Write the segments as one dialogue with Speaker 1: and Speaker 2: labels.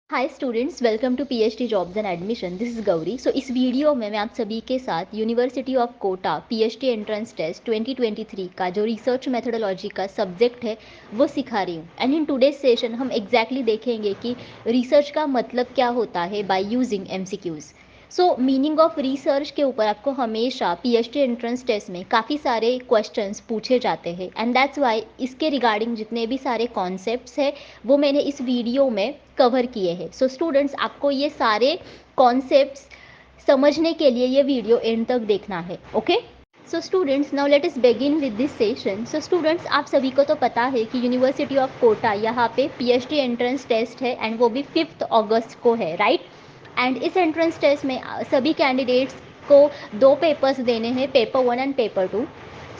Speaker 1: Hi students, welcome to PhD jobs and admission. This is Gauri. So इस video में मैं आप सभी के साथ university of Kota PhD entrance test 2023 का जो रिसर्च मेथोडोलॉजी का सब्जेक्ट है वो सिखा रही हूँ। एंड इन टुडेज सेशन हम एग्जैक्टली देखेंगे कि रिसर्च का मतलब क्या होता है by using MCQs. So meaning of research के ऊपर आपको हमेशा पीएचडी एंट्रेंस टेस्ट में काफ़ी सारे क्वेश्चंस पूछे जाते हैं एंड दैट्स वाई इसके रिगार्डिंग जितने भी सारे कॉन्सेप्ट्स हैं वो मैंने इस वीडियो में कवर किए हैं। सो स्टूडेंट्स, आपको ये सारे कॉन्सेप्ट्स समझने के लिए ये वीडियो एंड तक देखना है। Okay, so students, now let us begin with this session. So students, आप सभी को तो पता है कि यूनिवर्सिटी ऑफ कोटा यहाँ पे पीएचडी एंट्रेंस टेस्ट है एंड वो भी 5 अगस्त को है, राइट। एंड इस एंट्रेंस टेस्ट में सभी कैंडिडेट्स को 2 पेपर्स देने हैं, paper 1 and paper 2।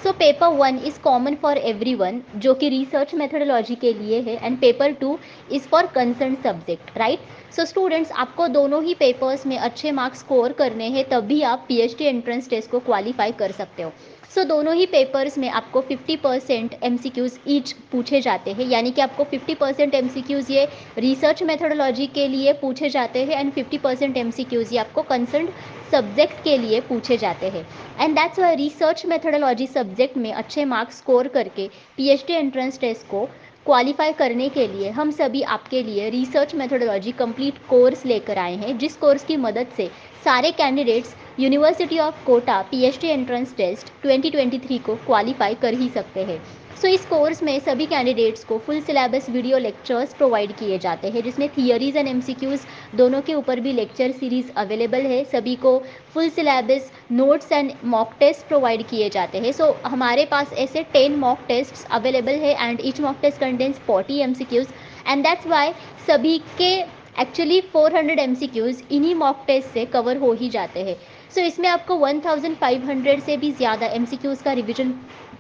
Speaker 1: So paper 1 is common for everyone, जो कि रिसर्च मेथोडोलॉजी के लिए है, and paper 2 is for concern subject, right. So students, आपको दोनों ही पेपर्स में अच्छे मार्क्स स्कोर करने हैं, तब भी आप पीएचडी एंट्रेंस टेस्ट को क्वालिफाई कर सकते हो। सो दोनों ही पेपर्स में आपको 50% एमसीक्यूज़ ईच पूछे जाते हैं, यानी कि आपको 50% एमसीक्यूज़ ये रिसर्च मेथोडोलॉजी के लिए पूछे जाते हैं एंड 50% एमसीक्यूज़ ये आपको कंसर्न सब्जेक्ट के लिए पूछे जाते हैं। And that's Y research methodology subject में अच्छे मार्क्स स्कोर करके पीएचडी एंट्रेंस टेस्ट को क्वालिफाई करने के लिए हम सभी आपके लिए रिसर्च मेथोडोलॉजी कंप्लीट कोर्स लेकर आए हैं, जिस कोर्स की मदद से सारे candidates university of Kota PhD entrance test 2023 को क्वालिफाई कर ही सकते हैं। सो इस कोर्स में सभी कैंडिडेट्स को full syllabus video lectures provide किए जाते हैं, जिसमें थियरीज एंड एमसीक्यूज़ दोनों के ऊपर भी लेक्चर सीरीज़ अवेलेबल है। सभी को full syllabus notes and mock test provide किए जाते हैं। सो हमारे पास ऐसे 10 मॉक टेस्ट अवेलेबल है and each mock test contains 40 MCQs and that's why सभी के एक्चुअली 400 एमसीक्यूज़ इन्हीं मॉक टेस्ट से कवर हो ही जाते हैं। सो इसमें आपको 1500 से भी ज़्यादा एमसीक्यूज़ का रिवीजन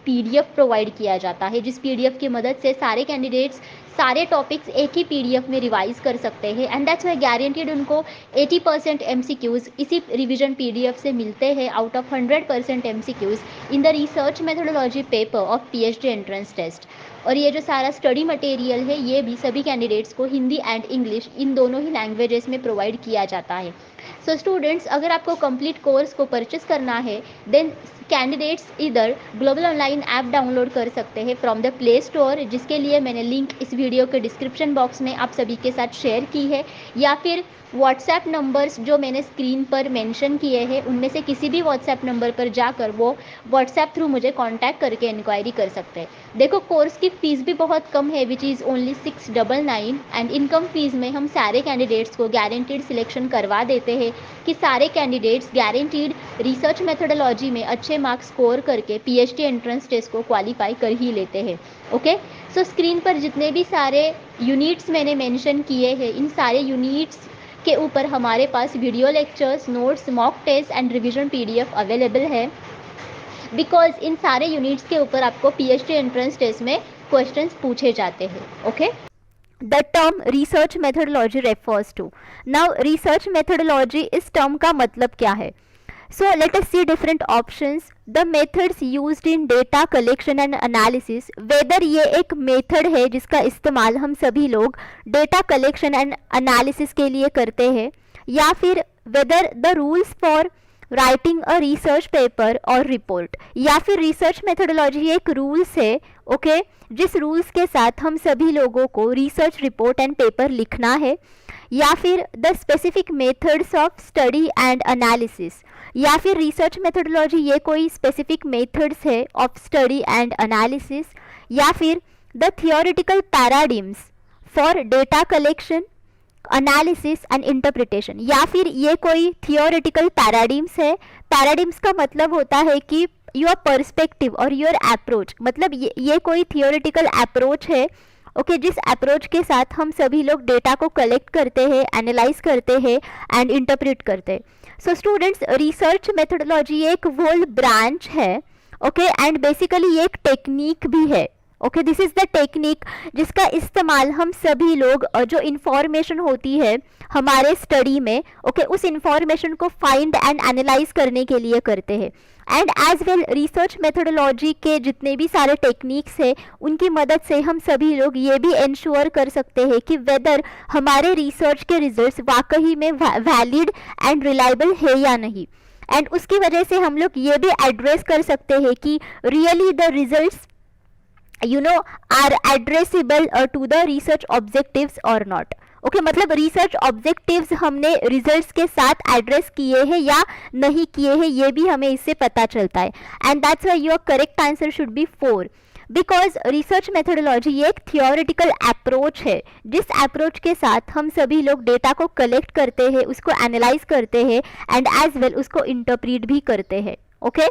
Speaker 1: पीडीएफ प्रोवाइड किया जाता है, जिस पीडीएफ की मदद से सारे कैंडिडेट्स सारे टॉपिक्स एक ही पीडीएफ में रिवाइज कर सकते हैं एंड दैट्स वाई गारंटीड उनको 80% एमसीक्यूज़ इसी रिवीजन पीडीएफ से मिलते हैं out of 100% MCQs in the research methodology paper of PhD entrance test. और ये जो सारा स्टडी मटेरियल है ये भी सभी कैंडिडेट्स को हिंदी एंड इंग्लिश इन दोनों ही लैंग्वेजेस में प्रोवाइड किया जाता है। सो स्टूडेंट्स, अगर आपको कंप्लीट कोर्स को परचेस करना है देन कैंडिडेट्स इधर ग्लोबल ऑनलाइन ऐप डाउनलोड कर सकते हैं फ्रॉम द प्ले स्टोर, जिसके लिए मैंने लिंक इस वीडियो के डिस्क्रिप्शन बॉक्स में आप सभी के साथ शेयर की है, या फिर व्हाट्सएप नंबर्स जो मैंने स्क्रीन पर मेंशन किए हैं उनमें से किसी भी व्हाट्सएप नंबर पर जाकर वो व्हाट्सएप थ्रू मुझे कांटेक्ट करके इंक्वायरी कर सकते हैं। देखो, कोर्स की फ़ीस भी बहुत कम है, which is only 699 and income fees में हम सारे कैंडिडेट्स को गारंटीड सिलेक्शन करवा देते हैं कि सारे कैंडिडेट्स गारंटीड रिसर्च मेथोडोलॉजी में अच्छे मार्क्स स्कोर करके पीएचडी एंट्रेंस टेस्ट को क्वालिफाई कर ही लेते हैं। ओके, सो स्क्रीन पर जितने भी सारे यूनिट्स मैंने मेंशन किए हैं इन सारे यूनिट्स के ऊपर हमारे पास video lectures, notes, mock test and revision PDF available है, बिकॉज इन सारे यूनिट्स के ऊपर आपको पीएचडी एंट्रेंस टेस्ट में क्वेश्चंस पूछे जाते हैं। Okay, the term research methodology refers to. Now research methodology इस टर्म का मतलब क्या है? So let us see different options. The methods used in data collection and analysis. Whether ये एक मेथड है जिसका इस्तेमाल हम सभी लोग डेटा कलेक्शन एंड एनालिसिस के लिए करते हैं, या फिर whether the rules for writing a research paper और रिपोर्ट, या फिर रिसर्च मेथोडोलॉजी एक रूल्स है, ओके, जिस रूल्स के साथ हम सभी लोगों को रिसर्च रिपोर्ट एंड पेपर लिखना है, या फिर the specific methods of study and analysis, या फिर रिसर्च मेथोडोलॉजी ये कोई स्पेसिफिक मेथड्स है ऑफ स्टडी एंड एनालिसिस, या फिर the theoretical paradigms for data collection, analysis and interpretation, या फिर ये कोई थियोरिटिकल पैराडिम्स है। पैराडिम्स का मतलब होता है कि योर पर्सपेक्टिव और योर अप्रोच, मतलब ये कोई थियोरिटिकल अप्रोच है, ओके, जिस अप्रोच के साथ हम सभी लोग डेटा को कलेक्ट करते हैं, एनालाइज करते हैं एंड इंटरप्रेट करते हैं। सो स्टूडेंट्स, रिसर्च मेथोडोलॉजी एक होल ब्रांच है, ओके, एंड बेसिकली ये एक टेक्निक भी है, okay, this is the technique जिसका इस्तेमाल हम सभी लोग जो इंफॉर्मेशन होती है हमारे स्टडी में, ओके, उस इंफॉर्मेशन को फाइंड एंड एनालाइज करने के लिए करते हैं। And as well research methodology के जितने भी सारे टेक्निक्स हैं उनकी मदद से हम सभी लोग ये भी इंश्योर कर सकते हैं कि वेदर हमारे रिसर्च के रिजल्ट्स वाकई में वैलिड एंड रिलायबल है या नहीं। एंड उसकी वजह से हम लोग ये भी एड्रेस कर सकते हैं कि really the results are addressable to the research objectives or not। Okay, मतलब रिसर्च ऑब्जेक्टिव्स हमने रिजल्ट्स के साथ एड्रेस किए हैं या नहीं किए हैं, ये भी हमें इससे पता चलता है। And that's why your correct answer should B 4, because research methodology ये एक थियोरेटिकल अप्रोच है जिस अप्रोच के साथ हम सभी लोग डेटा को कलेक्ट करते हैं, उसको एनालाइज करते हैं एंड एज वेल उसको इंटरप्रीट भी करते हैं। Okay,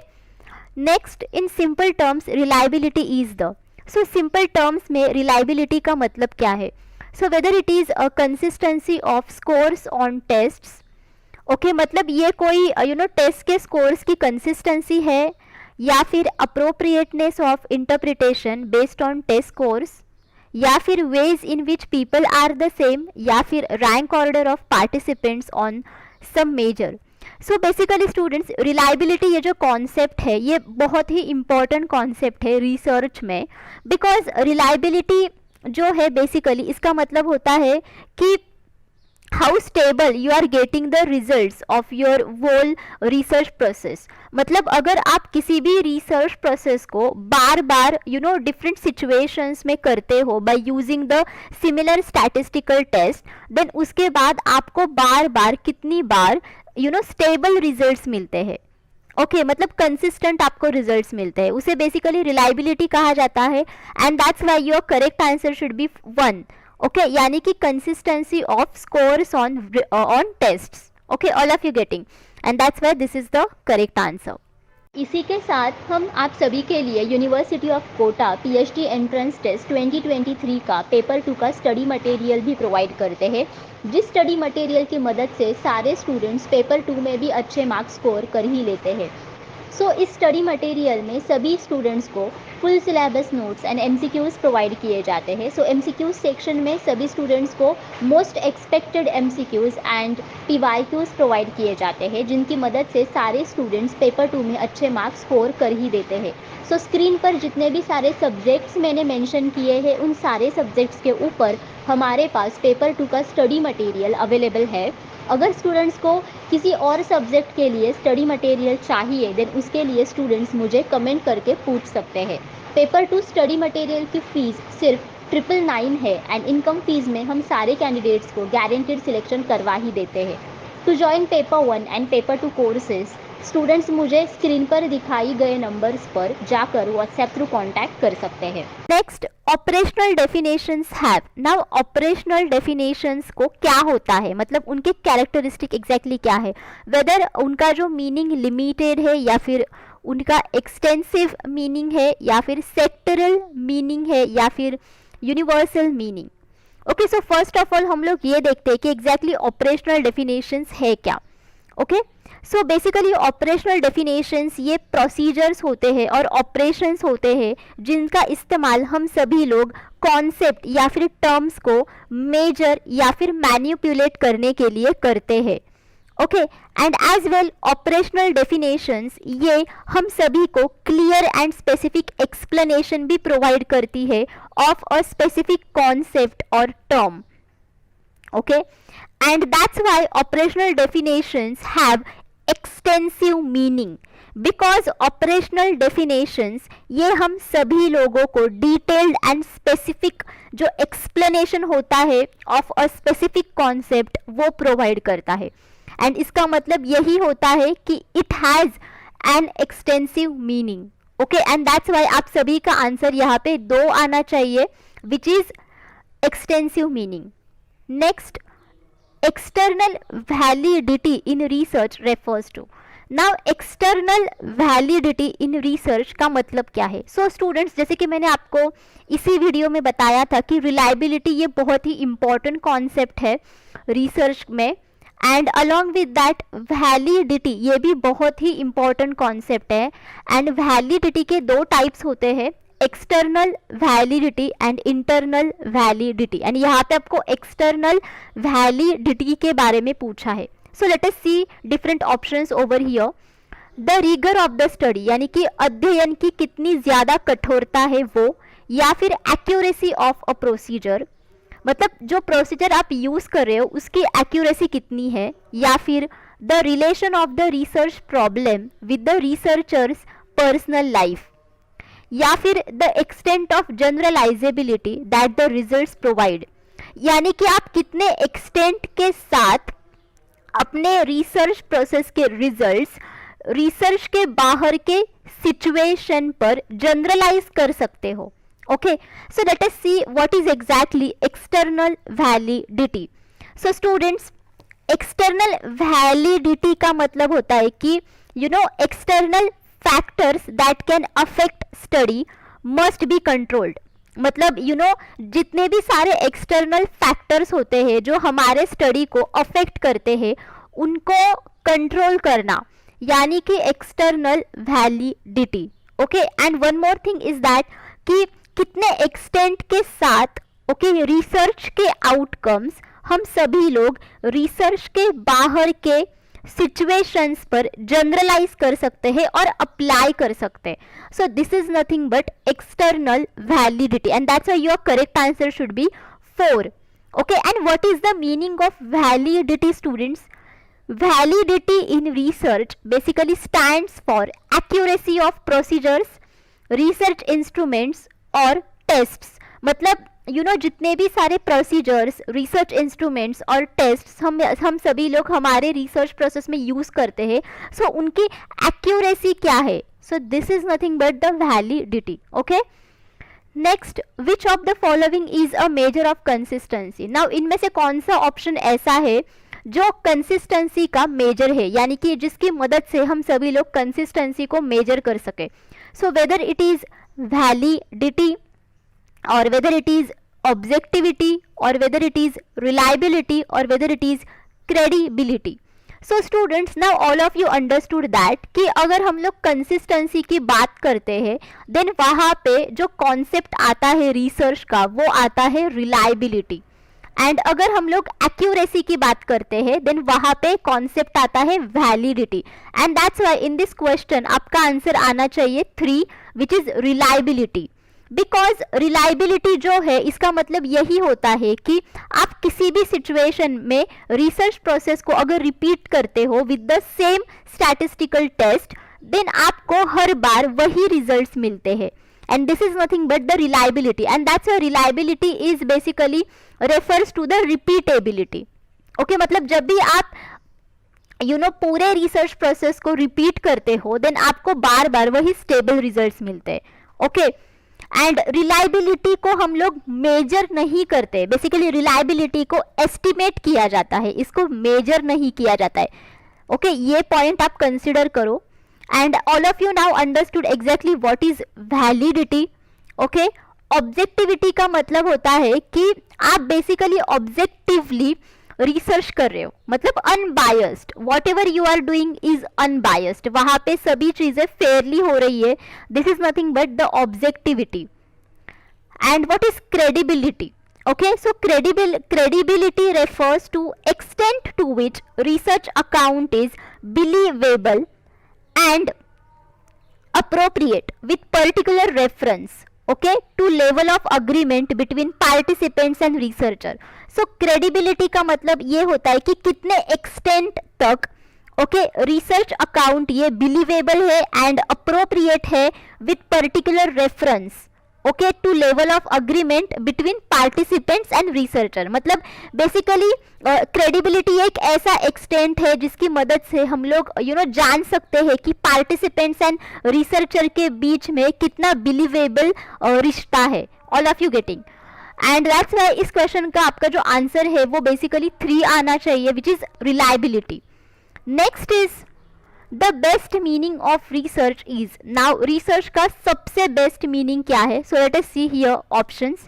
Speaker 1: next, in simple terms reliability is the. So simple terms में रिलायबिलिटी का मतलब क्या है? So whether it is a consistency of scores on tests. Okay, मतलब ये कोई टेस्ट के स्कोर्स की कंसिस्टेंसी है, या फिर appropriateness of interpretation based on test scores, या फिर ways in which people are the same, या फिर rank order of participants on some measure. So basically students, reliability ये जो कॉन्सेप्ट है ये बहुत ही इम्पॉर्टेंट कॉन्सेप्ट है रिसर्च में, बिकॉज रिलायबिलिटी जो है बेसिकली इसका मतलब होता है कि how stable you are getting the results of your whole research process. मतलब अगर आप किसी भी रिसर्च प्रोसेस को बार बार डिफरेंट सिचुएशंस में करते हो by using the similar statistical test, then उसके बाद आपको बार बार कितनी बार स्टेबल रिजल्ट्स मिलते हैं। ओके, मतलब कंसिस्टेंट आपको रिजल्ट्स मिलते हैं, उसे बेसिकली रिलायबिलिटी कहा जाता है। And that's why your correct answer should be 1। Okay, यानी कि consistency of scores on tests. Okay, all of you getting, and that's why this is the correct answer. इसी के साथ हम आप सभी के लिए university of Kota PhD entrance test 2023 का पेपर 2 का स्टडी मटेरियल भी प्रोवाइड करते हैं, जिस स्टडी मटेरियल की मदद से सारे स्टूडेंट्स पेपर 2 में भी अच्छे मार्क्स स्कोर कर ही लेते हैं। सो इस स्टडी मटेरियल में सभी स्टूडेंट्स को full syllabus notes and MCQs provide किए जाते हैं। सो एमसीक्यूज़ सेक्शन में सभी स्टूडेंट्स को most expected MCQs and PYQs provide किए जाते हैं, जिनकी मदद से सारे स्टूडेंट्स पेपर 2 में अच्छे मार्क्स स्कोर कर ही देते हैं। सो स्क्रीन पर जितने भी सारे सब्जेक्ट्स मैंने मेंशन किए हैं उन सारे सब्जेक्ट्स के ऊपर हमारे पास पेपर 2 का स्टडी मटेरियल अवेलेबल है। अगर स्टूडेंट्स को किसी और सब्जेक्ट के लिए स्टडी मटेरियल चाहिए देन उसके लिए स्टूडेंट्स मुझे कमेंट करके पूछ सकते हैं। पेपर 2 स्टडी मटेरियल की फ़ीस सिर्फ 999 है एंड इनकम फीस में हम सारे कैंडिडेट्स को गारंटीड सिलेक्शन करवा ही देते हैं। To join paper 1 and paper 2 courses students मुझे स्क्रीन पर दिखाई गए नंबर्स पर जाकर व्हाट्सएप थ्रू कांटेक्ट कर सकते हैं। Next, operational definitions have. Now operational definitions को क्या होता है, मतलब उनके कैरेक्टरिस्टिक एग्जैक्टली क्या है, वेदर उनका जो मीनिंग लिमिटेड है या फिर उनका एक्सटेंसिव मीनिंग है या फिर सेक्टरल मीनिंग है या फिर universal meaning. Okay, so first of all हम लोग ये देखते हैं कि एग्जैक्टली ऑपरेशनल डेफिनेशंस है क्या। Okay, so basically operational definitions ये प्रोसीजर्स होते हैं और ऑपरेशंस होते हैं जिनका इस्तेमाल हम सभी लोग कॉन्सेप्ट या फिर टर्म्स को मेजर या फिर मैनिपुलेट करने के लिए करते हैं। Okay, and as well operational definitions ये हम सभी को क्लियर एंड स्पेसिफिक एक्सप्लेनेशन भी प्रोवाइड करती है ऑफ अ स्पेसिफिक कॉन्सेप्ट और term. Okay, and that's why operational definitions have extensive meaning, because operational definitions ये हम सभी लोगों को detailed and specific जो explanation होता है of a specific concept वो provide करता है। and इसका मतलब यही होता है कि it has an extensive meaning। okay, and that's why आप सभी का आंसर यहाँ पे 2 आना चाहिए, which is extensive meaning। Next, external validity in research refers to। Now external validity in research का मतलब क्या है? So students, जैसे कि मैंने आपको इसी वीडियो में बताया था कि reliability ये बहुत ही important concept है research में, and along with that validity ये भी बहुत ही important concept है। and validity के 2 types होते हैं, external validity and internal validity, and यहाँ पे आपको एक्सटर्नल वैलिडिटी के बारे में पूछा है. So let us see different options over here. The rigor of the study, यानी कि अध्ययन की कितनी ज्यादा कठोरता है वो, या फिर एक्यूरेसी ऑफ अ प्रोसीजर, मतलब जो प्रोसीजर आप यूज कर रहे हो उसकी एक्यूरेसी कितनी है, या फिर the relation of the research problem with the researchers personal life, या फिर the extent of generalisability that the results provide, यानी कि आप कितने एक्सटेंट के साथ अपने रिसर्च प्रोसेस के रिजल्ट्स रिसर्च के बाहर के सिचुएशन पर जनरलाइज कर सकते हो. Okay, so let us see what is exactly external validity. So students, external validity का मतलब होता है कि external factors that can affect study must be controlled. मतलब जितने भी सारे एक्सटर्नल फैक्टर्स होते हैं जो हमारे स्टडी को अफेक्ट करते हैं उनको कंट्रोल करना, यानी कि external validity. Okay, and one more thing is that कि कितने एक्सटेंट के साथ रिसर्च के आउटकम्स हम सभी लोग रिसर्च के बाहर के सिचुएशंस पर जनरलाइज कर सकते हैं और अप्लाई कर सकते हैं. सो this is nothing but external validity, and that's why your correct answer should B 4. Okay, and what is the meaning of validity students? Validity in research basically stands for accuracy of procedures, research instruments और tests. मतलब जितने भी सारे procedures, research instruments और tests हम सभी लोग हमारे रिसर्च प्रोसेस में यूज करते हैं, सो उनकी एक्यूरेसी क्या है? सो this is nothing but the validity. Okay, next, which of the following is a measure of consistency? Now इनमें से कौन सा ऑप्शन ऐसा है जो कंसिस्टेंसी का मेजर है, यानी कि जिसकी मदद से हम सभी लोग कंसिस्टेंसी को मेजर कर सके? So whether it is validity, और वेदर इट इज ऑब्जेक्टिविटी, और वेदर इट इज रिलायबिलिटी, और whether it is credibility. So students, now all of you understood that कि अगर हम लोग कंसिस्टेंसी की बात करते हैं देन वहां पे जो कॉन्सेप्ट आता है रिसर्च का वो आता है रिलायबिलिटी, एंड अगर हम लोग एक्यूरेसी की बात करते हैं देन वहां पे कॉन्सेप्ट आता है validity. And that's why in this question आपका आंसर आना चाहिए 3, which is reliability. Because reliability जो है इसका मतलब यही होता है कि आप किसी भी सिचुएशन में रिसर्च प्रोसेस को अगर रिपीट करते हो with the same statistical test then आपको हर बार वही रिजल्ट्स मिलते हैं, and this is nothing but the reliability, and that's why reliability is basically refers to the repeatability. Okay, मतलब जब भी आप पूरे रिसर्च प्रोसेस को रिपीट करते हो देन आपको बार बार वही स्टेबल रिजल्ट्स मिलते हैं. ओके, एंड रिलायबिलिटी को हम लोग मेजर नहीं करते, बेसिकली रिलायबिलिटी को एस्टिमेट किया जाता है, इसको मेजर नहीं किया जाता है. ओके, ये पॉइंट आप कंसिडर करो. And all of you now understood exactly what is validity. Okay, objectivity का मतलब होता है कि आप basically objectively research कर रहे हो, मतलब unbiased, whatever you are doing is unbiased, वहाँ पे सभी चीजें fairly हो रही है. This is nothing but the objectivity. And what is credibility? Okay, so credibility refers to extent to which research account is believable and appropriate with particular reference, okay, to level of agreement between participants and researcher. So credibility का मतलब ये होता है कि कितने extent तक research account ये believable है and appropriate है with particular reference, okay, to level of agreement between participants and researcher. मतलब बेसिकली क्रेडिबिलिटी एक ऐसा एक्सटेंट है जिसकी मदद से हम लोग जान सकते हैं कि पार्टिसिपेंट्स एंड रिसर्चर के बीच में कितना बिलीवेबल रिश्ता है. All of you getting? And that's why इस क्वेश्चन का आपका जो आंसर है वो बेसिकली 3 आना चाहिए, which is reliability. Next is the best meaning of research is. Now research का सबसे बेस्ट मीनिंग क्या है? So let us see here options.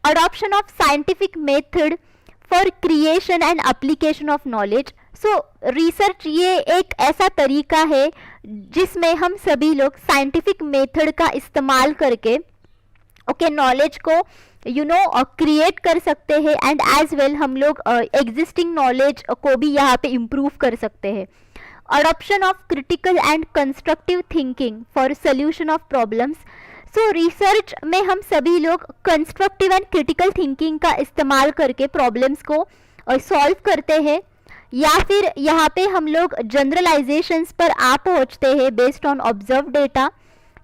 Speaker 1: Adoption of scientific method for creation and application of knowledge. So research ये एक ऐसा तरीका है जिसमें हम सभी लोग साइंटिफिक मेथड का इस्तेमाल करके ओके, नॉलेज को क्रिएट कर सकते हैं, एंड एज वेल हम लोग एग्जिस्टिंग नॉलेज को भी यहाँ पे इम्प्रूव कर सकते हैं. Adoption of critical and constructive thinking for solution of problems. So research में हम सभी लोग कंस्ट्रक्टिव एंड क्रिटिकल थिंकिंग का इस्तेमाल करके प्रॉब्लम्स को सॉल्व करते हैं, या फिर यहाँ पे हम लोग जनरलाइजेशंस पर आ पहुँचते हैं बेस्ड ऑन ऑब्जर्व डेटा,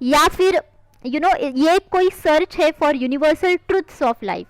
Speaker 1: या फिर ये कोई सर्च है for universal truths of life.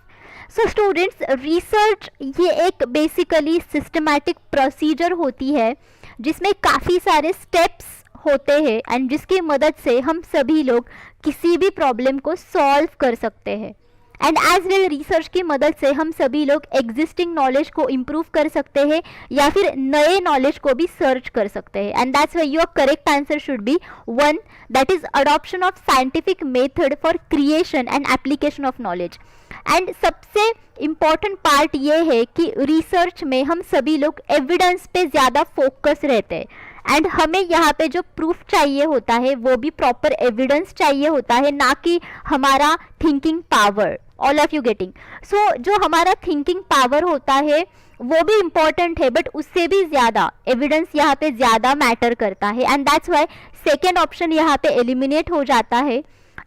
Speaker 1: So students, research ये एक बेसिकली सिस्टमैटिक प्रोसीजर होती है जिसमें काफ़ी सारे स्टेप्स होते हैं, एंड जिसकी मदद से हम सभी लोग किसी भी प्रॉब्लम को सॉल्व कर सकते हैं. एंड एज वेल रिसर्च की मदद से हम सभी लोग एग्जिस्टिंग नॉलेज को इम्प्रूव कर सकते हैं, या फिर नए नॉलेज को भी सर्च कर सकते हैं. And that's why your correct answer should be 1, that is adoption of scientific method for creation and application of knowledge. And सबसे इम्पॉर्टेंट पार्ट ये है कि रिसर्च में हम सभी लोग एविडेंस पे ज़्यादा फोकस रहते हैं, एंड हमें यहाँ पे जो प्रूफ चाहिए होता है वो भी प्रॉपर एविडेंस चाहिए होता है, ना कि हमारा thinking power. All of you getting? So जो हमारा थिंकिंग पावर होता है वो भी इम्पॉर्टेंट है, बट उससे भी ज़्यादा एविडेंस यहाँ पे ज़्यादा मैटर करता है, and that's Y second option यहाँ पे एलिमिनेट हो जाता है.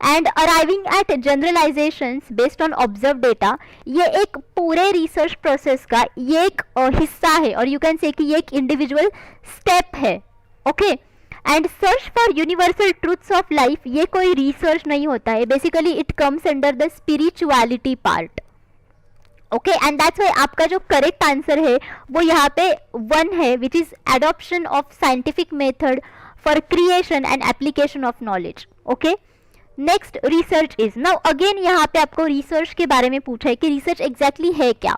Speaker 1: And arriving at generalisations based on observe data, ये एक पूरे रिसर्च प्रोसेस का ये एक हिस्सा है, और यू कैन से कि ये एक इंडिविजुअल स्टेप है. Okay, and search for universal truths of life ये कोई रिसर्च नहीं होता है, basically it comes under the spirituality part. Okay, and that's Y आपका जो करेक्ट आंसर है वो यहाँ पे 1 है, which is adoption of scientific method for creation and application of knowledge. Okay, next research is. Now again यहाँ पे आपको रिसर्च के बारे में पूछा है कि रिसर्च एग्जैक्टली है क्या.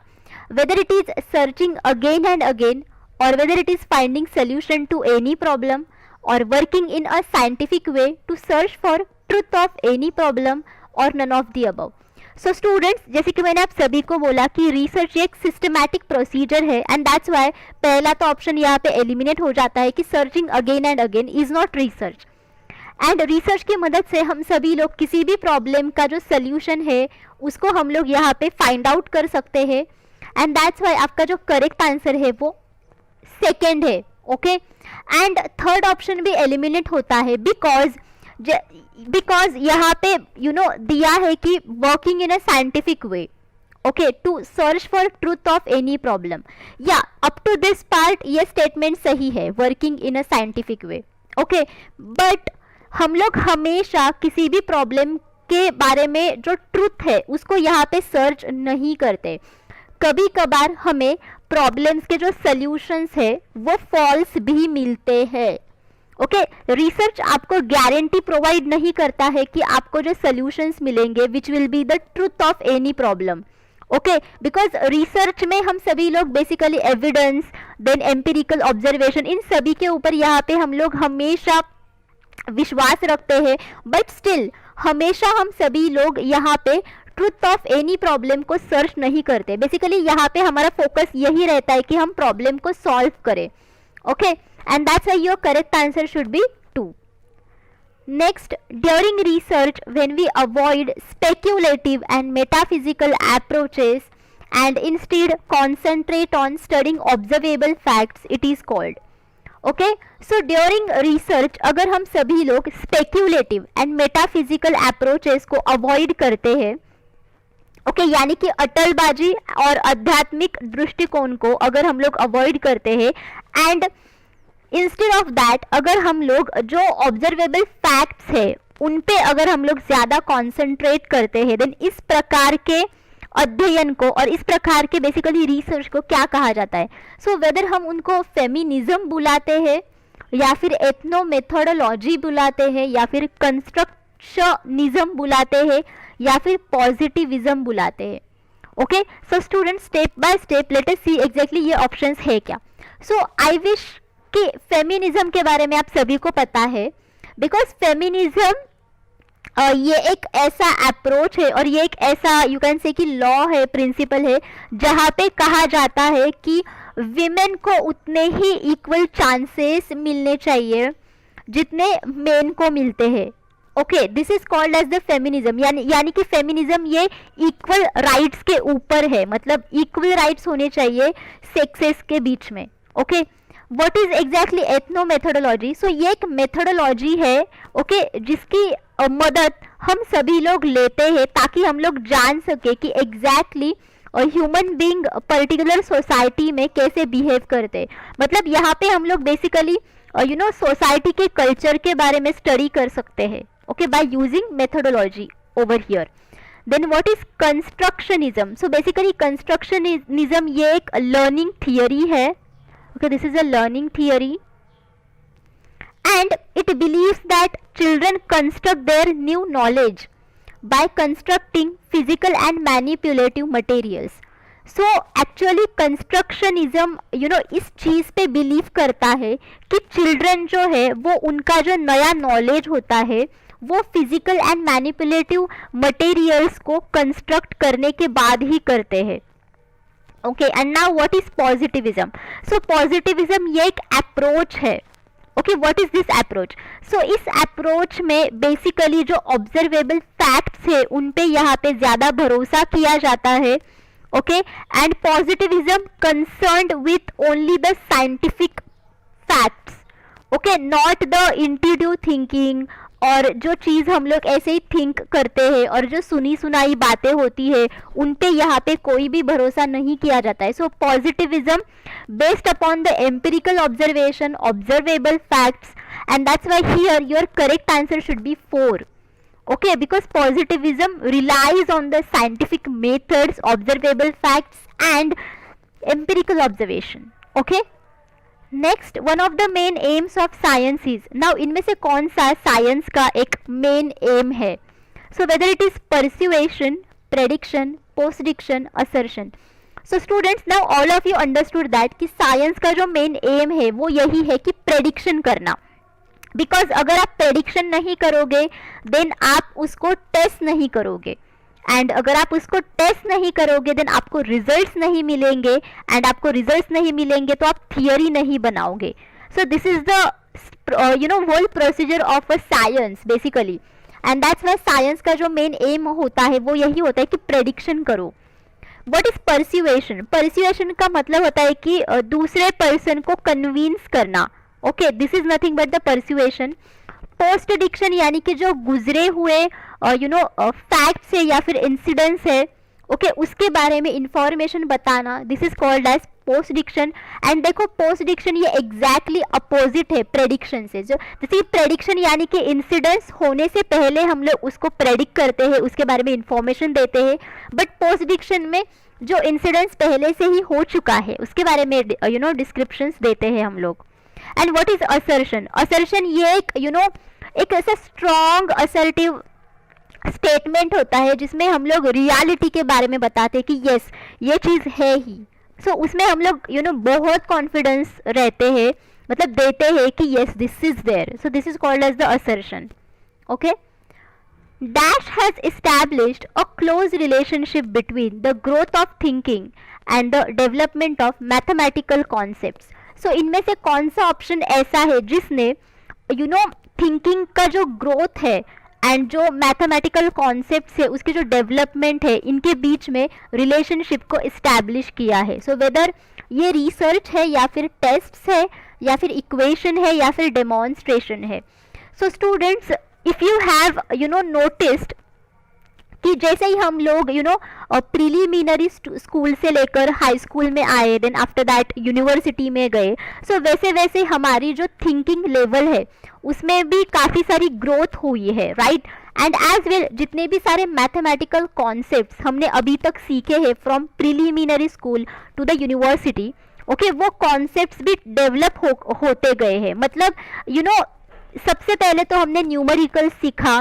Speaker 1: Whether it is searching again and again, or whether it is finding solution to any problem, or working in a scientific way to search for truth of any problem, or none of the above. So students, जैसे कि मैंने आप सभी को बोला कि research एक systematic procedure है, एंड दैट्स वाई पहला तो ऑप्शन यहाँ पे एलिमिनेट हो जाता है कि searching again and again is not research. And research की मदद से हम सभी लोग किसी भी प्रॉब्लम का जो सोल्यूशन है उसको हम लोग यहाँ पे फाइंड आउट कर सकते हैं, एंड दैट्स वाई आपका जो करेक्ट आंसर है वो सेकेंड है. ओके, एंड थर्ड ऑप्शन भी एलिमिनेट होता है बिकॉज यहाँ पे दिया है कि working in a scientific way, okay, to search for truth of any problem. या अप टू दिस पार्ट ये स्टेटमेंट सही है, working in a scientific way. Okay, but हम लोग हमेशा किसी भी प्रॉब्लम के बारे में जो ट्रूथ है उसको यहाँ पे सर्च नहीं करते. कभी कभार हमें प्रॉब्लम्स के जो सॉल्यूशंस है वो फॉल्स भी मिलते हैं. ओके, रिसर्च आपको गारंटी प्रोवाइड नहीं करता है कि आपको जो सॉल्यूशंस मिलेंगे which will be the truth of any problem. Okay, because research में हम सभी लोग basically evidence, then empirical observation, इन सभी के ऊपर यहाँ पे हम लोग हमेशा विश्वास रखते हैं, बट स्टिल हमेशा हम सभी लोग यहाँ पे ट्रूथ ऑफ एनी प्रॉब्लम को सर्च नहीं करते. बेसिकली यहाँ पे हमारा फोकस यही रहता है कि हम प्रॉब्लम को सॉल्व करें. Okay, and that's why your correct answer should be 2. Next, during research when we avoid speculative and metaphysical approaches and instead concentrate on studying observable facts, it is called. Okay, so during research अगर हम सभी लोग speculative and metaphysical approaches को avoid करते हैं, okay, यानी कि अटलबाजी और आध्यात्मिक दृष्टिकोण को अगर हम लोग अवॉइड करते हैं, एंड इंस्टेड ऑफ दैट अगर हम लोग जो ऑब्जर्वेबल फैक्ट्स है उन पे अगर हम लोग ज़्यादा कॉन्सेंट्रेट करते हैं, देन इस प्रकार के अध्ययन को और इस प्रकार के बेसिकली रिसर्च को क्या कहा जाता है. सो वेदर हम उनको फेमिनिज्म बुलाते हैं, या फिर एथनोमेथोडोलॉजी बुलाते हैं, या फिर कंस्ट्रक्शनिज्म बुलाते हैं, या फिर पॉजिटिविज्म बुलाते हैं. Okay, so student, step by step let us see exactly ये ऑप्शंस है क्या. सो आई विश कि फेमिनिज्म के बारे में आप सभी को पता है, बिकॉज फेमिनिज्म ये एक ऐसा अप्रोच है और ये एक ऐसा यू कैन से कि लॉ है, प्रिंसिपल है, जहाँ पे कहा जाता है कि विमेन को उतने ही इक्वल चांसेस मिलने चाहिए जितने मेन को मिलते हैं. Okay, this is called as the feminism, यानी कि फेमिनिज्म ये इक्वल राइट्स के ऊपर है, मतलब इक्वल राइट्स होने चाहिए सेक्सेस के बीच में. Okay, what is exactly ethnomethodology? So ये एक मेथोडोलॉजी है, ओके, जिसकी मदद हम सभी लोग लेते हैं ताकि हम लोग जान सके कि exactly human being particular society में कैसे बिहेव करते. मतलब यहाँ पे हम लोग बेसिकली सोसाइटी के कल्चर के बारे में स्टडी कर सकते हैं, okay, by using methodology over here. Then what is constructionism? So basically constructionism ये एक लर्निंग थियरी है. Okay, this is a learning theory and it believes that children construct their new knowledge by constructing physical and manipulative materials. So actually constructionism इस चीज पे believe करता है कि children जो है वो उनका जो नया नॉलेज होता है वो फिजिकल एंड मैनिपुलेटिव मटेरियल्स को कंस्ट्रक्ट करने के बाद ही करते हैं. Okay, and now what is positivism? So positivism ये एक अप्रोच है. Okay, what is this approach? So इस अप्रोच में बेसिकली जो ऑब्जर्वेबल फैक्ट्स है उन पे यहाँ पे ज्यादा भरोसा किया जाता है. Okay, and positivism concerned with only the scientific facts. Okay, not the intuitive thinking, और जो चीज हम लोग ऐसे ही थिंक करते हैं और जो सुनी सुनाई बातें होती है उन पे यहाँ पे कोई भी भरोसा नहीं किया जाता है. सो positivism based upon the empirical observation, observable facts, and that's why here your correct answer should be 4. Okay, because positivism relies on the scientific methods, observable facts and empirical observation. Okay, next, one of the main aims of science is, now इनमें से कौन सा science का एक main aim है? So whether it is persuasion, prediction, postdiction, assertion. So students, now all of you understood that कि science का जो मेन एम है वो यही है कि प्रेडिक्शन करना. बिकॉज अगर आप प्रेडिक्शन नहीं करोगे देन आप उसको टेस्ट नहीं करोगे, एंड अगर आप उसको टेस्ट नहीं करोगे देन आपको रिजल्ट्स नहीं मिलेंगे, एंड आपको रिजल्ट्स नहीं मिलेंगे तो आप थियरी नहीं बनाओगे. So this is the whole procedure of a science basically, and that's why science का जो मेन एम होता है वो यही होता है कि प्रेडिक्शन करो. What is persuasion? Persuasion का मतलब होता है कि दूसरे पर्सन को कन्विंस करना. Okay, this is nothing but the persuasion. Post diction यानी कि जो गुजरे हुए फैक्ट्स है या फिर इंसिडेंट्स है, ओके, उसके बारे में इंफॉर्मेशन बताना, this is called as postdiction. And देखो पोस्ट डिक्शन ये एग्जैक्टली अपोजिट है प्रेडिक्शन से. जो जैसे प्रेडिक्शन यानी कि इंसिडेंट्स होने से पहले हम लोग उसको प्रेडिक्ट करते हैं, उसके बारे में इंफॉर्मेशन देते हैं, बट पोस्ट डिक्शन में जो इंसिडेंट्स पहले से ही हो चुका है उसके बारे में डिस्क्रिप्शंस देते हैं हम लोग. And what is assertion? Assertion ये एक ऐसा स्ट्रॉन्ग असर्टिव स्टेटमेंट होता है जिसमें हम लोग रियलिटी के बारे में बताते हैं कि यस ये चीज़ है ही. सो उसमें हम लोग बहुत कॉन्फिडेंस रहते हैं, मतलब देते हैं कि yes this is there. So this is called as the assertion. Okay, Dash has established a close relationship between the growth of thinking and the development of mathematical concepts. So इनमें से कौन सा ऑप्शन ऐसा है जिसने thinking का जो growth है एंड जो मैथमेटिकल कॉन्सेप्ट्स है उसके जो डेवलपमेंट है इनके बीच में रिलेशनशिप को इस्टेब्लिश किया है? सो वेदर ये रिसर्च है या फिर टेस्ट्स है या फिर इक्वेशन है या फिर डेमोन्स्ट्रेशन है. So students, if you have noticed कि जैसे ही हम लोग प्रीलिमिनरी स्कूल से लेकर हाई स्कूल में आए, देन आफ्टर दैट यूनिवर्सिटी में गए, सो वैसे वैसे हमारी जो थिंकिंग लेवल है उसमें भी काफ़ी सारी ग्रोथ हुई है, राइट. एंड एज वेल जितने भी सारे मैथमेटिकल कॉन्सेप्ट्स हमने अभी तक सीखे हैं from preliminary school to the university, okay, वो कॉन्सेप्ट्स भी डेवलप होते गए हैं. मतलब सबसे पहले तो हमने न्यूमेरिकल सीखा,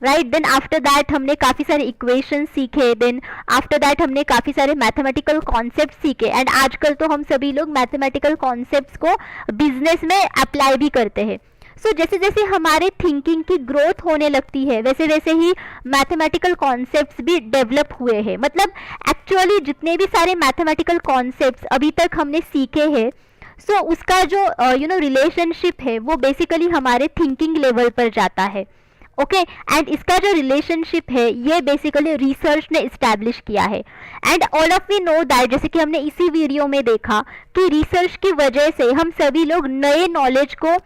Speaker 1: राइट. देन आफ्टर दैट हमने काफ़ी सारे इक्वेशन सीखे, देन आफ्टर दैट हमने काफ़ी सारे मैथमेटिकल कॉन्सेप्ट सीखे, एंड आजकल तो हम सभी लोग मैथमेटिकल कॉन्सेप्ट्स को बिजनेस में अप्लाई भी करते हैं. सो जैसे जैसे हमारे थिंकिंग की ग्रोथ होने लगती है वैसे वैसे ही मैथमेटिकल कॉन्सेप्ट्स भी डेवलप हुए हैं. मतलब एक्चुअली जितने भी सारे मैथमेटिकल कॉन्सेप्ट्स अभी तक हमने सीखे हैं, सो उसका जो रिलेशनशिप है वो बेसिकली हमारे थिंकिंग लेवल पर जाता है. ओके एंड इसका जो रिलेशनशिप है ये बेसिकली रिसर्च ने इस्टेब्लिश किया है and all of we know that, जैसे कि हमने इसी वीडियो में देखा कि रिसर्च की वजह से हम सभी लोग नए नॉलेज को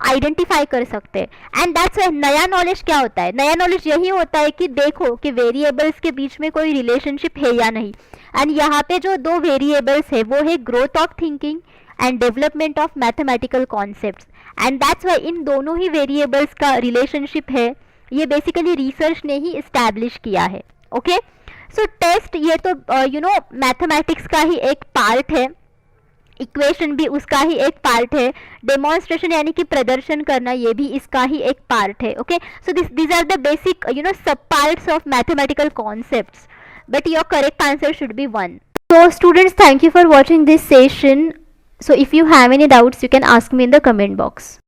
Speaker 1: आइडेंटिफाई कर सकते हैं एंड दैट्स नया नॉलेज क्या होता है, नया नॉलेज यही होता है कि देखो कि वेरिएबल्स के बीच में कोई रिलेशनशिप है या नहीं एंड यहाँ पे जो दो वेरिएबल्स है वो है growth of thinking and development of mathematical concepts and that's why इन दोनों ही वेरिएबल्स का रिलेशनशिप है ये बेसिकली रिसर्च ने ही इस्टेब्लिश किया है। ओके सो टेस्ट ये तो मैथमेटिक्स का ही एक पार्ट है, इक्वेशन भी उसका ही एक पार्ट है, डेमोन्स्ट्रेशन यानी कि प्रदर्शन करना ये भी इसका ही एक पार्ट है। Okay so these are the basic सब parts of mathematical concepts, but your correct answer should be 1. So students, thank you for watching this session. So if you have any doubts you can ask me in the comment box.